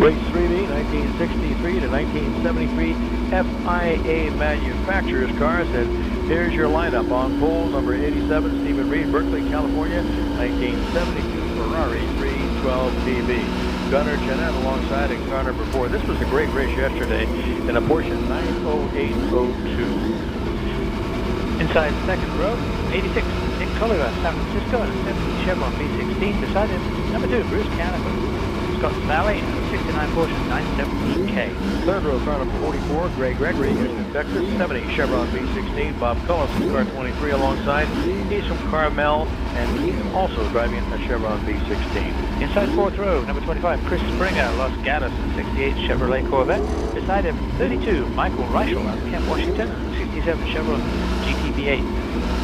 Race 3B, 1963 to 1973 FIA manufacturers cars. And here's your lineup. On pole, number 87, Stephen Reed, Berkeley, California, 1972 Ferrari 312 PB. Gunnar Jeanette alongside in car number 4. This was a great race yesterday in a Porsche 90802. Inside second row, 86, Nick Collier, San Francisco, and a 70 Chevron V16. Beside him, number 2, Bruce Canepa, Scott Valley, and a 69 Porsche 917K. Third row, car number 44, Greg Gregory, Houston, Texas, 70 Chevron V16. Bob Cullis, car 23 alongside. He's from Carmel, and he's also driving a Chevron V16. Inside fourth row, number 25, Chris Springer, Los Gatos, and 68 Chevrolet Corvette. Beside him, 32, Michael Reichel, out of Kent, Washington, and 67 Chevron GTB8.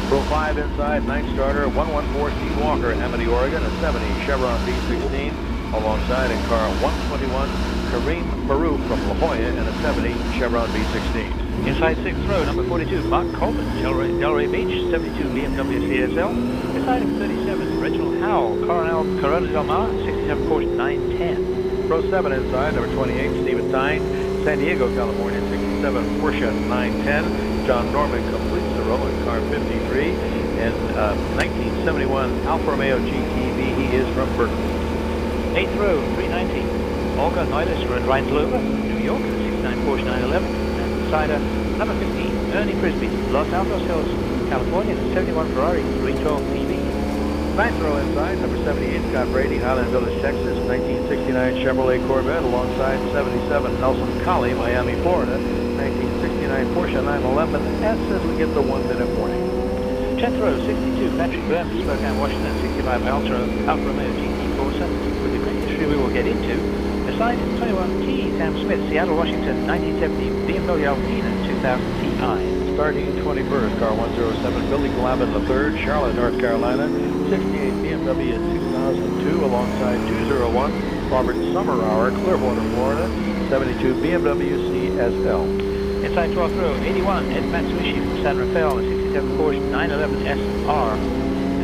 Row 5 inside, ninth starter, 114 Steve Walker, Amity, Oregon, a 70 Chevron V16. Alongside in car 121, Kareem Maru from La Jolla, and a 70 Chevron V16. Inside sixth row, number 42, Mark Colvin, Delray Beach, 72 BMW CSL. Beside him, 37, Reginald Howell, Coronel Corona Del Mar, 67 Porsche 910. Row 7 inside, number 28, Stephen Tyne, San Diego, California, 67 Porsche 910. John Norman completes the row in car 53. And 1971 Alfa Romeo GTV, he is from Berkeley. Eighth row, 390, Olga Neulis, Rhinslova, New York, 69 Porsche 911. And beside her, number 15, Ernie Frisbee, Los Altos Hills, California, 71 Ferrari 312 PB. Ninth row inside, number 78, Scott Brady, Highland Village, Texas, 1969 Chevrolet Corvette, alongside 77 Nelson Colley, Miami, Florida, 1969 Porsche 911S as we get the 1 minute warning. 10th row, 62, Patrick Burns, Spokane, Washington, 65 Alfa Romeo GT Corsa, with the great history we will get into. Beside 21 T, Sam Smith, Seattle, Washington, 1970 BMW Alpina 2000 Ti. Starting 21st, car 107, Billy Glavin III, Charlotte, North Carolina, 68 BMW 2002, alongside 201 Robert Summerhour, Clearwater, Florida, 72 BMW CSL. Inside 12th row, 81 Ed Matsuishi from San Rafael, a 67 Porsche 911 SR.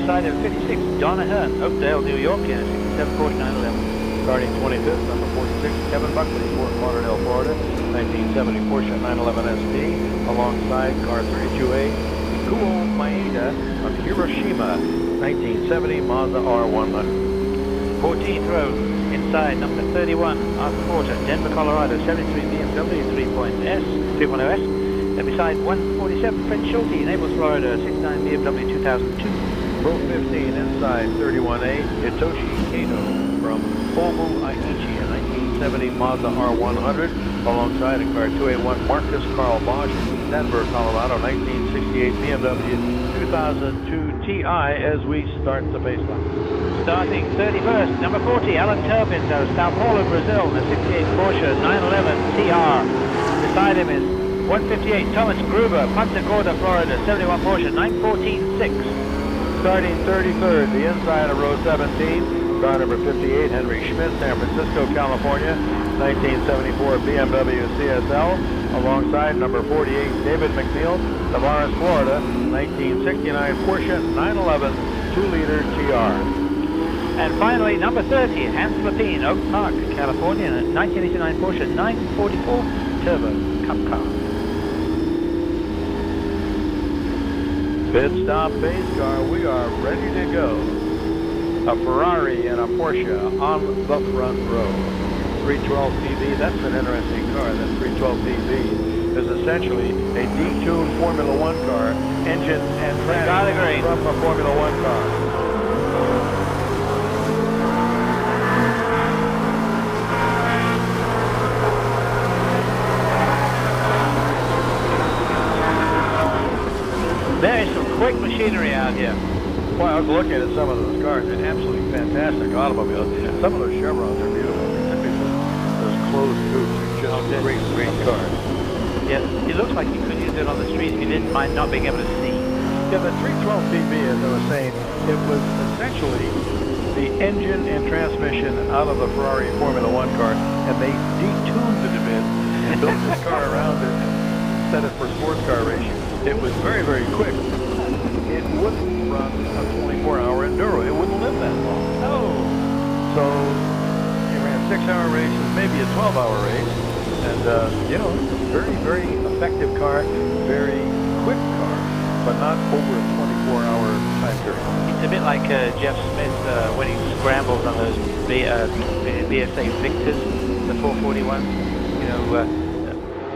Beside him, 56 Donna Hearn, Oakdale, New York, and a 67 Porsche 911. Starting 25th, number 46, Kevin Buckley, Fort Lauderdale, Florida, 1970 Porsche 911 SP, alongside car 32A, Kuo Maeda of Hiroshima, 1970 Mazda R100. 14th row, inside number 31, Arthur Porter, Denver, Colorado, 73 BMW 3.0S. And beside 147, Fred Schulte, Naples, Florida, 69 BMW 2002. Row 15 inside 31A, Hitoshi Kato from Obu Aichi, a 1970 Mazda R100, alongside in car 281 Marcus Carl Bosch, Denver, Colorado, 1968 BMW 2002 Ti as we start the baseline. Starting 31st, number 40, Alan Turbins out of Sao Paulo, Brazil, the 68 Porsche 911 TR. Beside him is 158 Thomas Gruber, Punta Gorda, Florida, 71 Porsche 914-6. Starting 33rd, the inside of row 17, car number 58, Henry Schmidt, San Francisco, California, 1974 BMW CSL, alongside number 48, David McNeil, Tavares, Florida, 1969 Porsche 911 2-liter TR. And finally, number 30, Hans Lapine, Oak Park, California, 1989 Porsche 944 Turbo Cup car. Pit stop base car, we are ready to go. A Ferrari and a Porsche on the front row. 312 PB, that's an interesting car. That 312 PB is essentially a detuned Formula One car, engine and tranny from a Formula One car. There is some quick machinery out here. Well, I was looking at some of those cars. They're absolutely fantastic automobiles. Some of those Chevrons are beautiful. Those closed tubes are just great, great cars. Yes, it looks like you could use it on the street if you didn't mind not being able to see. Yeah, the 312 PB, as I was saying, it was essentially the engine and transmission out of the Ferrari Formula One car, and they detuned it a bit and built this car around it and set it for sports car racing. It was very, very quick. It wouldn't run a 24-hour enduro. It wouldn't live that long. Oh. So you ran 6-hour races, maybe a 12-hour race. And, you know, it's a very, very effective car, very quick car, but not over a 24-hour time period. It's a bit like Jeff Smith when he scrambles on those BSA Victors, the 441s. You know,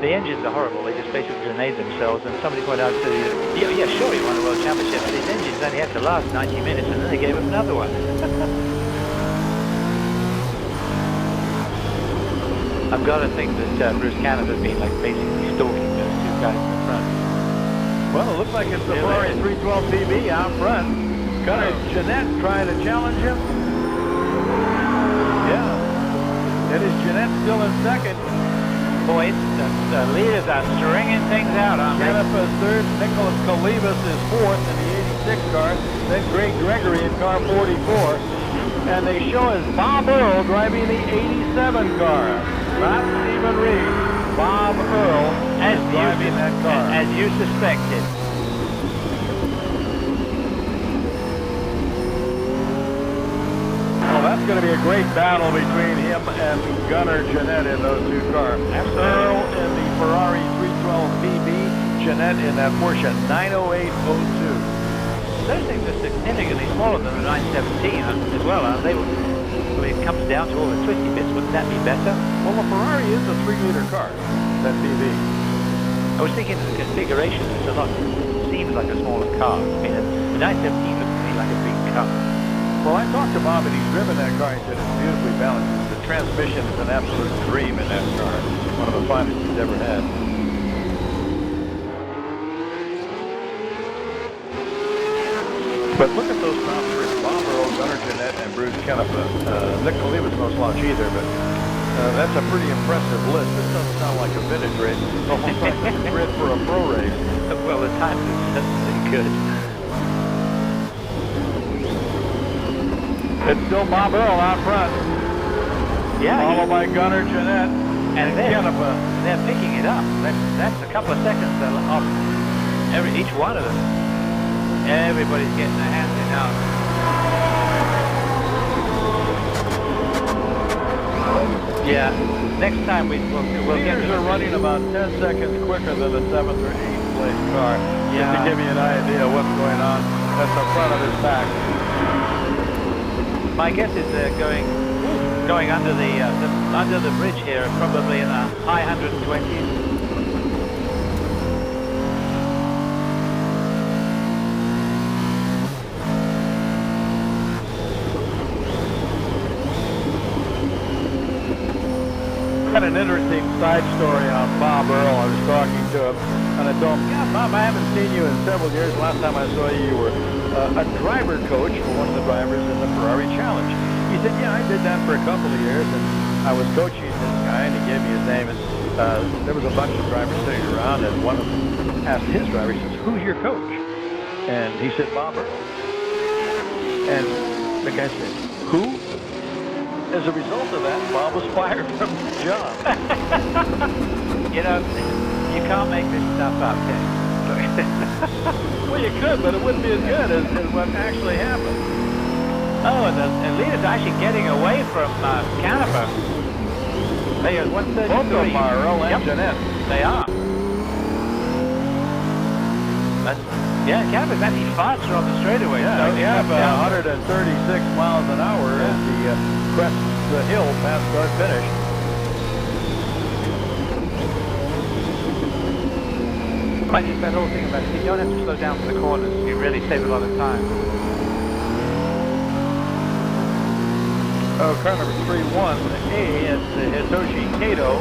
the engines are horrible. They just basically grenade themselves. And somebody pointed out, said, yeah, sure, he won a world championship, but his engines only had to last 90 minutes, and then they gave him another one. I've got to think that Bruce Canepa's been like basically stalking those two guys in the front. Well, it looks like it's the Ferrari 312 PB out front. Gunnar Jeanette trying to challenge him. Yeah. It is Jeanette still in second. Boy, the leaders are stringing things out, aren't they? Canepa's third. Nicholas Kalivas is fourth in the 86 car. Then Greg Gregory in car 44. And they show us Bob Earl driving the 87 car. Not Stephen Reed. Bob Earl is driving that car. As you suspected. Well, that's going to be a great battle between him and Gunnar Jeanette in those two cars. Absolutely. Earl in the Ferrari 312 PB, Jeanette in that Porsche 90802. Those things are significantly smaller than the 917 as well, aren't they? When it comes down to all the twisty bits, wouldn't that be better? Well, the Ferrari is a 3-liter car, that PB. I was thinking the configuration is a lot, seems like a smaller car. I mean, the 917 looks to me like a big car. Well, I talked to Bob, and he's driven that car. He said it's beautifully balanced. The transmission is an absolute dream in that car. One of the finest he's ever had. But look at those top three. Bob Earl, Gunnar Jeanette, and Bruce Canepa. Nick Kalivas no slouch either, but that's a pretty impressive list. This doesn't sound like a vintage race. It's almost like it's grid for a pro race. Well, the time is certainly good. It's still Bob Earl out front. Yeah. Followed by Gunnar Jeanette and Canepa. They're picking it up. That's a couple of seconds off each one of them. Everybody's getting their hands in now. Yeah. Next time we'll get Leaders are running about 10 seconds quicker than the 7th or 8th place car. Yeah. Just to give you an idea of what's going on. That's the front of his pack. My guess is they're going under the bridge here, probably in the high 120s. Had an interesting side story on Bob Earl. I was talking to him, and I told him, "Yeah, Bob, I haven't seen you in several years. Last time I saw you, you were a driver coach for one of the drivers in the Ferrari Challenge." He said, "Yeah, I did that for a couple of years, and I was coaching this guy, and he gave me his name, and there was a bunch of drivers sitting around, and one of them asked his driver, he says, 'Who's your coach?' And he said, 'Bob Earl.' And the guy said, 'Who?' As a result of that, Bob was fired from his job." You know, you can't make this stuff up, can you? Well, you could, but it wouldn't be as good as what actually happened. Oh, and the leaders are actually getting away from Canepa. They are 133. Both of them are Earl and Jeanette. They are. Yeah, Canepa's actually faster on the straightaway. Yeah, so they have 136 miles an hour as the crest the hill past start finish. Quite just that whole thing about it. You don't have to slow down for the corners. You really save a lot of time. Oh, car number 31A is the Hitoshi Kato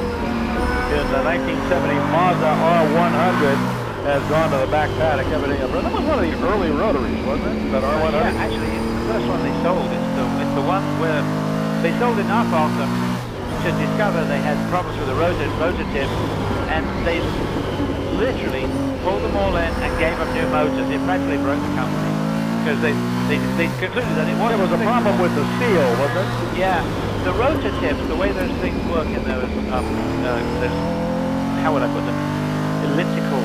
in the 1970 Mazda R100. Has gone to the back paddock. Everything. That was one of the early rotaries, wasn't it? That R100? Yeah, actually, it's the first one they sold. It's the one where they sold it off after to discover they had problems with the rotor tips, and they literally pulled them all in and gave them new motors. It practically broke the company because they concluded that it wasn't. There was a problem with the seal, wasn't it? Yeah, the rotor tips, the way those things work in those how would I put them? Elliptical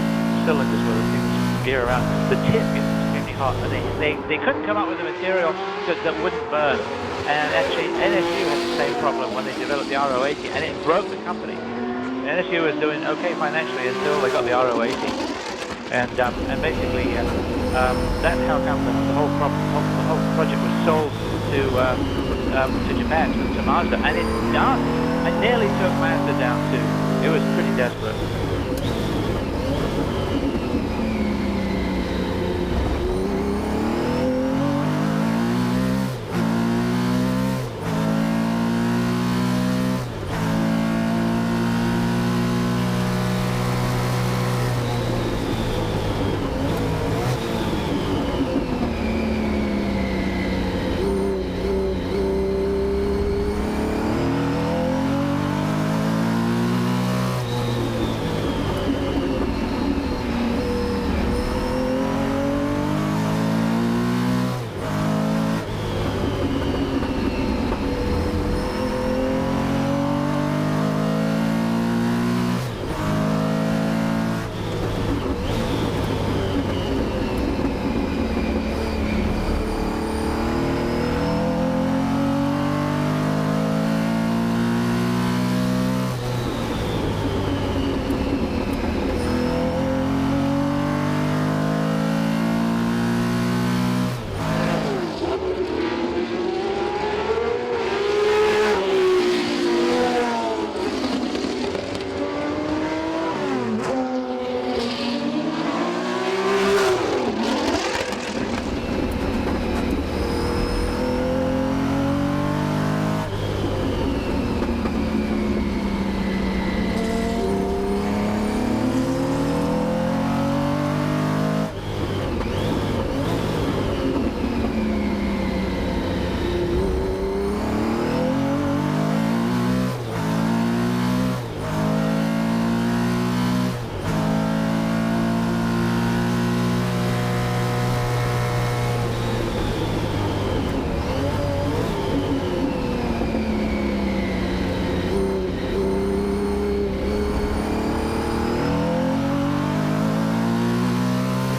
cylinders where the things gear around. The tip is extremely hot, and they couldn't come up with a material that wouldn't burn. And actually, NSU had to same problem when they developed the RO80, and it broke the company. The NSU was doing okay financially until they got the RO80, and basically that held up. The whole project was sold to Japan, to Mazda, and it's done. I nearly took Mazda down too. It was pretty desperate.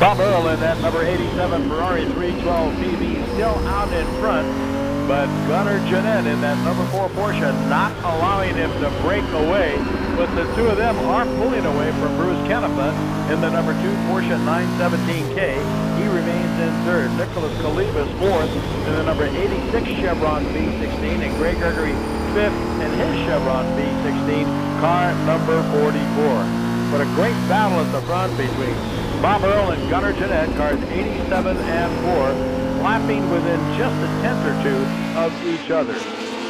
Bob Earl in that number 87 Ferrari 312 PB still out in front, but Gunnar Jeanette in that number 4 Porsche not allowing him to break away, but the two of them are pulling away from Bruce Canepa in the number 2 Porsche 917K. He remains in third. Nicholas Kalibas fourth in the number 86 Chevron B16, and Greg Gregory fifth in his Chevron B16, car number 44. But a great battle at the front between Bob Earl and Gunnar Jeanette, cars 87 and 4, lapping within just a tenth or two of each other.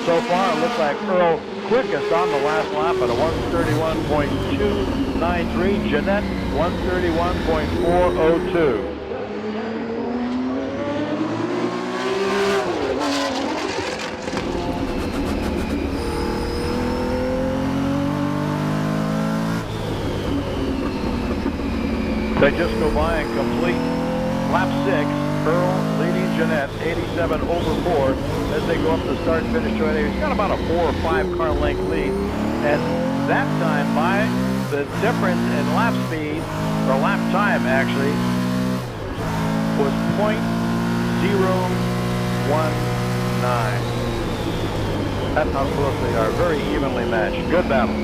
So far, it looks like Earl quickest on the last lap at a 131.293, Jeanette 131.402. They just go by and complete lap 6. Earl leading Jeanette 87 over 4 as they go up the start and finish straight. He's got about a 4 or 5 car length lead, and that time by the difference in lap speed, or lap time actually, was .019. That's how close they are. Very evenly matched. Good battle.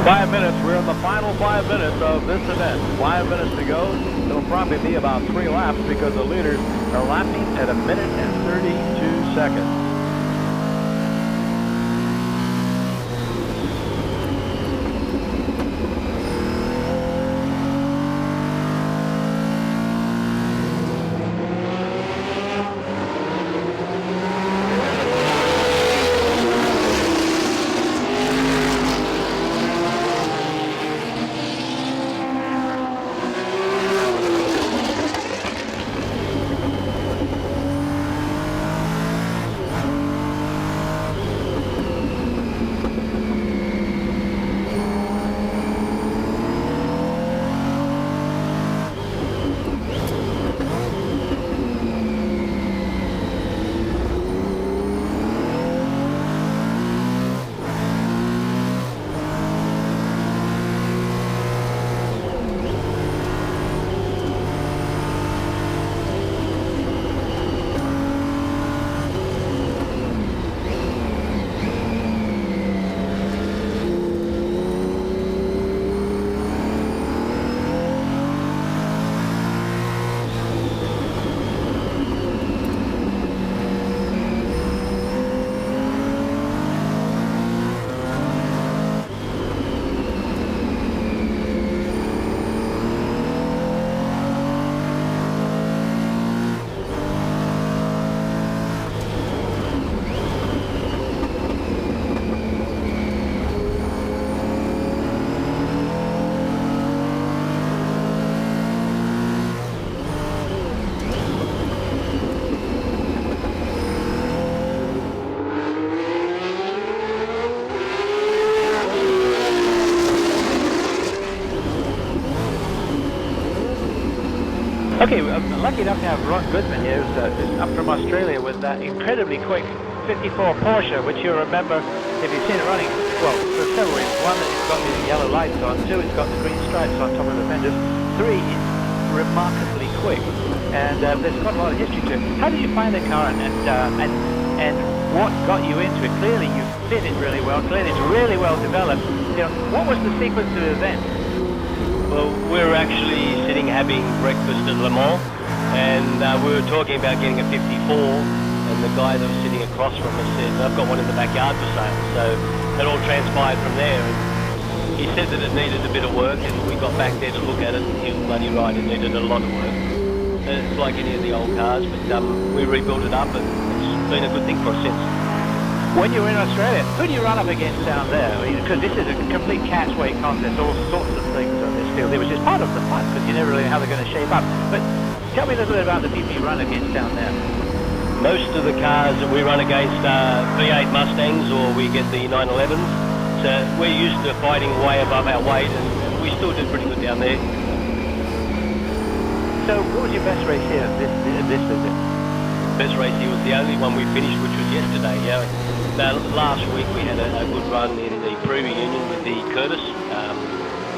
5 minutes. We're in the final 5 minutes of this event. 5 minutes to go. It'll probably be about 3 laps because the leaders are lapping at 1 minute and 32 seconds. Okay, I'm lucky enough to have Ron Goodman here, who's up from Australia with that incredibly quick 54 Porsche, which you'll remember if you've seen it running, well, for several reasons. One, that it's got the yellow lights on. Two, it's got the green stripes on top of the fenders. Three, it's remarkably quick. And there's quite a lot of history to it. How did you find the car, and what got you into it? Clearly you fit it really well. Clearly it's really well developed. You know, what was the sequence of events? Well, we were actually sitting having breakfast at Le Mans, and we were talking about getting a 54, and the guy that was sitting across from us said, I've got one in the backyard for sale. So it all transpired from there, and he said that it needed a bit of work, and we got back there to look at it, and he was bloody right, it needed a lot of work. It's like any of the old cars, but we rebuilt it up, and it's been a good thing for us since. When you were in Australia, who do you run up against down there? Because this is a complete catch weight contest, all sorts of things on this field. It was just part of the fun, because you never really know how they're going to shape up. But tell me a little bit about the people you run against down there. Most of the cars that we run against are V8 Mustangs, or we get the 911s. So we're used to fighting way above our weight, and we still do pretty good down there. So what was your best race here this visit? Best race here was the only one we finished, which was yesterday. Yeah. Now, last week we had a good run in the pre-reunion with the Curtis.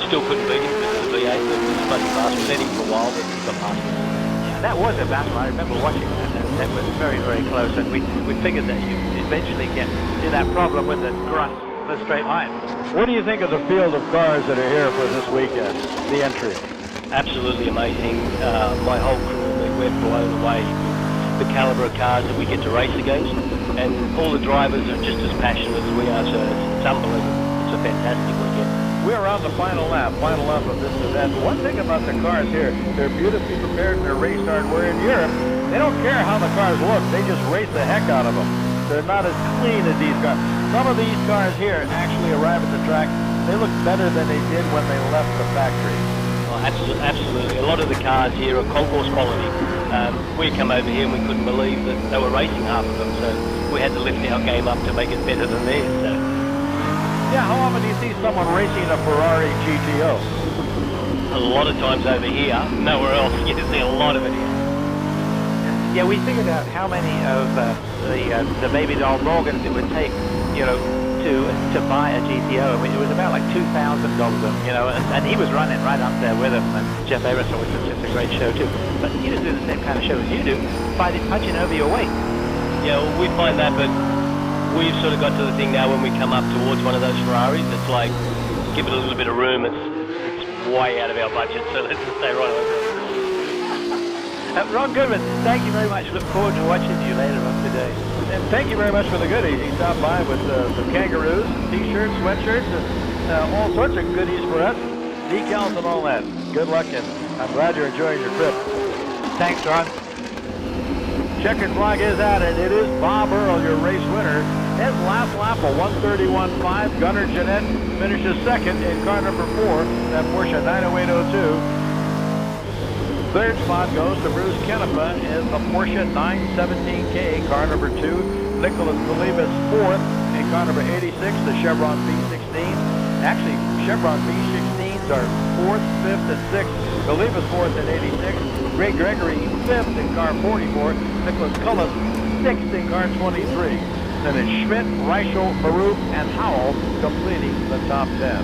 Still couldn't beat him because of the V8, but it was bloody fast. We led him for a while, but he got past him. Yeah, that was a battle. I remember watching that, and that was very, very close. And we figured that you'd eventually get to that problem with the grunt, the straight line. What do you think of the field of cars that are here for this weekend, the entry? Absolutely amazing. My whole crew, we're blown away with the caliber of cars that we get to race against, and all the drivers are just as passionate as we are, so it's unbelievable. It's a fantastic weekend. We're on the final lap of this event. One thing about the cars here, they're beautifully prepared and they're race hard. Where in Europe, they don't care how the cars look, they just race the heck out of them. They're not as clean as these cars. Some of these cars here actually arrive at the track, they look better than they did when they left the factory. Oh, absolutely. A lot of the cars here are concourse quality. We come over here and we couldn't believe that they were racing half of them, so we had to lift our game up to make it better than theirs. So. Yeah, how often do you see someone racing a Ferrari GTO? A lot of times over here, nowhere else. You can see a lot of it here. Yeah, we figured out how many of the baby doll Morgans it would take, you know, to buy a GTO. I mean, it was about like $2,000 of them, you know, and he was running right up there with them. And Jeff Everson was just a great show too. But he doesn't do the same kind of show as you do, punching over your weight. Yeah, well, we find that, but we've sort of got to the thing now when we come up towards one of those Ferraris, it's like, give it a little bit of room, it's way out of our budget, so let's stay right over there. Ron Goodman, thank you very much. Look forward to watching you later on today. And thank you very much for the goodies. He stopped by with some kangaroos, t-shirts, sweatshirts, and all sorts of goodies for us, decals and all that. Good luck, and I'm glad you're enjoying your trip. Thanks, Ron. Checkered flag is at it. It is Bob Earl, your race winner. His last lap, a 1:31.5. Gunnar Jeanette finishes second in car number 4, that Porsche 90802. Third spot goes to Bruce Canepa in the Porsche 917K, car number 2. Nicholas Kalibas fourth in car number 86, the Chevron B16. Actually, Chevron B16s are 4th, 5th, and 6th. Kalibas fourth in 86. Ray Gregory 5th in car 44. Nicholas Cullis 6th in car 23. Then it's Schmidt, Reichel, Baruch, and Howell completing the top 10.